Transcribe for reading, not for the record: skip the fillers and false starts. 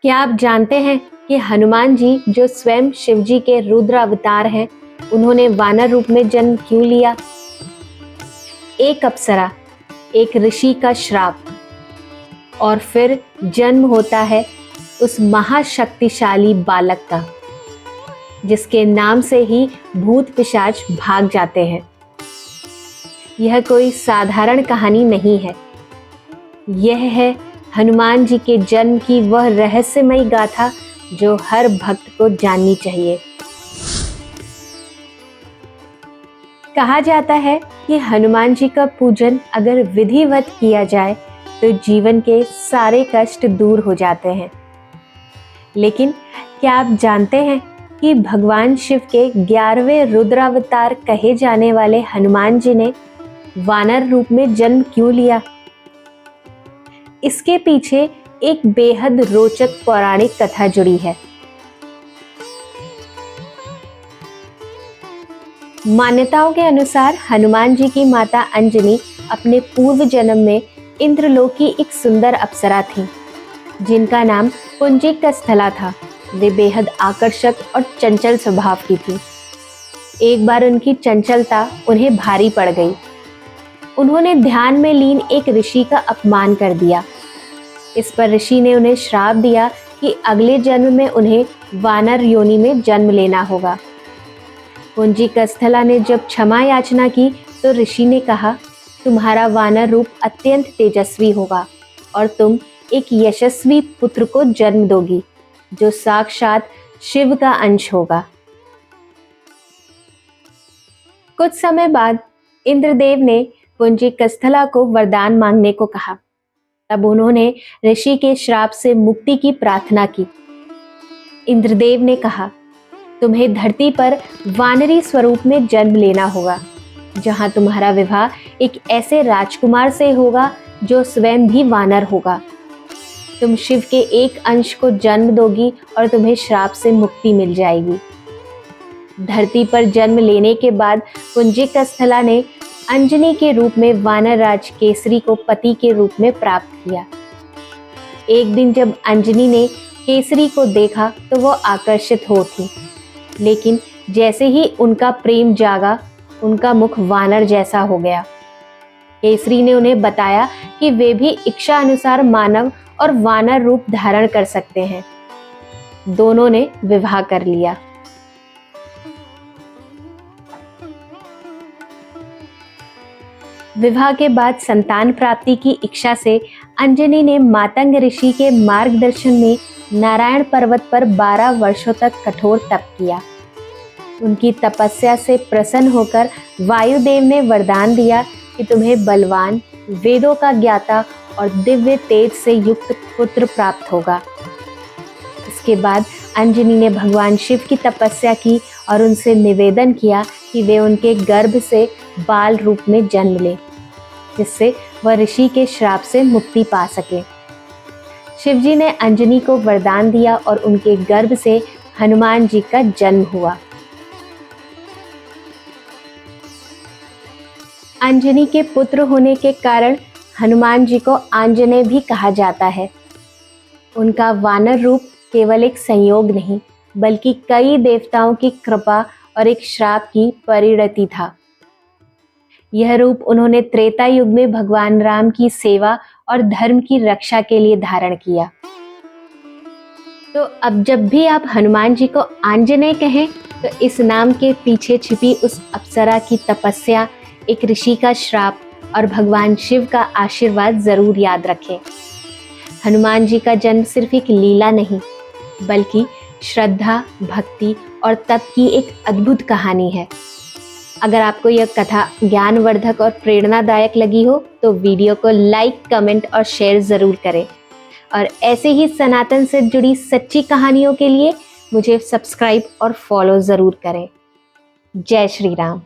क्या आप जानते हैं कि हनुमान जी जो स्वयं शिव जी के रुद्र अवतार हैं, उन्होंने वानर रूप में जन्म क्यों लिया? एक अप्सरा, एक ऋषि का श्राप और फिर जन्म होता है उस महाशक्तिशाली बालक का, जिसके नाम से ही भूत पिशाच भाग जाते हैं। यह कोई साधारण कहानी नहीं है। यह है हनुमान जी के जन्म की वह रहस्यमयी गाथा जो हर भक्त को जाननी चाहिए। कहा जाता है कि हनुमान जी का पूजन अगर विधिवत किया जाए तो जीवन के सारे कष्ट दूर हो जाते हैं। लेकिन क्या आप जानते हैं कि भगवान शिव के 11वें रुद्रावतार कहे जाने वाले हनुमान जी ने वानर रूप में जन्म क्यों लिया? इसके पीछे एक बेहद रोचक पौराणिक कथा जुड़ी है। मान्यताओं के अनुसार हनुमान जी की माता अंजनी अपने पूर्व जन्म में इंद्रलोक की एक सुंदर अप्सरा थी, जिनका नाम पुंजिकस्थला था। वे बेहद आकर्षक और चंचल स्वभाव की थी। एक बार उनकी चंचलता उन्हें भारी पड़ गई। उन्होंने ध्यान में लीन एक ऋषि का अपमान कर दिया। इस पर ऋषि ने उन्हें श्राप दिया कि अगले जन्म में उन्हें वानर योनि में जन्म लेना होगा। पुंजिकस्थला ने जब क्षमा याचना की तो ऋषि ने कहा, तुम्हारा वानर रूप अत्यंत तेजस्वी होगा और तुम एक यशस्वी पुत्र को जन्म दोगी, जो साक्षात शिव का अंश होगा। कुछ समय बाद इंद्रदेव ने पुंजिकस्थला को वरदान मांगने को कहा। तब उन्होंने ऋषि के श्राप से मुक्ति की प्रार्थना की। इंद्रदेव ने कहा, तुम्हें धरती पर वानरी स्वरूप में जन्म लेना होगा, जहां तुम्हारा विवाह एक ऐसे राजकुमार से होगा जो स्वयं भी वानर होगा। तुम शिव के एक अंश को जन्म दोगी और तुम्हें श्राप से मुक्ति मिल जाएगी। धरती पर जन्म लेने के बाद पुंजिकस्थला ने अंजनी के रूप में वानर राज केसरी को पति के रूप में प्राप्त किया। एक दिन जब अंजनी ने केसरी को देखा तो वो आकर्षित हो थी, लेकिन जैसे ही उनका प्रेम जागा, उनका मुख वानर जैसा हो गया। केसरी ने उन्हें बताया कि वे भी इच्छा अनुसार मानव और वानर रूप धारण कर सकते हैं। दोनों ने विवाह कर लिया। विवाह के बाद संतान प्राप्ति की इच्छा से अंजनी ने मातंग ऋषि के मार्गदर्शन में नारायण पर्वत पर 12 वर्षों तक कठोर तप किया। उनकी तपस्या से प्रसन्न होकर वायुदेव ने वरदान दिया कि तुम्हें बलवान, वेदों का ज्ञाता और दिव्य तेज से युक्त पुत्र प्राप्त होगा। इसके बाद अंजनी ने भगवान शिव की तपस्या की और उनसे निवेदन किया कि वे उनके गर्भ से बाल रूप में जन्म ले, जिससे वह ऋषि के श्राप से मुक्ति पा सके। शिवजी ने अंजनी को वरदान दिया और उनके गर्भ से हनुमान जी का जन्म हुआ। अंजनी के पुत्र होने के कारण हनुमान जी को आंजनेय भी कहा जाता है। उनका वानर रूप केवल एक संयोग नहीं, बल्कि कई देवताओं की कृपा और एक श्राप की परिणति था। यह रूप उन्होंने त्रेता युग में भगवान राम की सेवा और धर्म की रक्षा के लिए धारण किया। तो अब जब भी आप हनुमान जी को आंजनेय कहें तो इस नाम के पीछे छिपी उस अप्सरा की तपस्या, एक ऋषि का श्राप और भगवान शिव का आशीर्वाद जरूर याद रखें। हनुमान जी का जन्म सिर्फ एक लीला नहीं, बल्कि श्रद्धा, भक्ति और तप की एक अद्भुत कहानी है। अगर आपको यह कथा ज्ञानवर्धक और प्रेरणादायक लगी हो तो वीडियो को लाइक, कमेंट और शेयर ज़रूर करें। और ऐसे ही सनातन से जुड़ी सच्ची कहानियों के लिए मुझे सब्सक्राइब और फॉलो ज़रूर करें। जय श्री राम।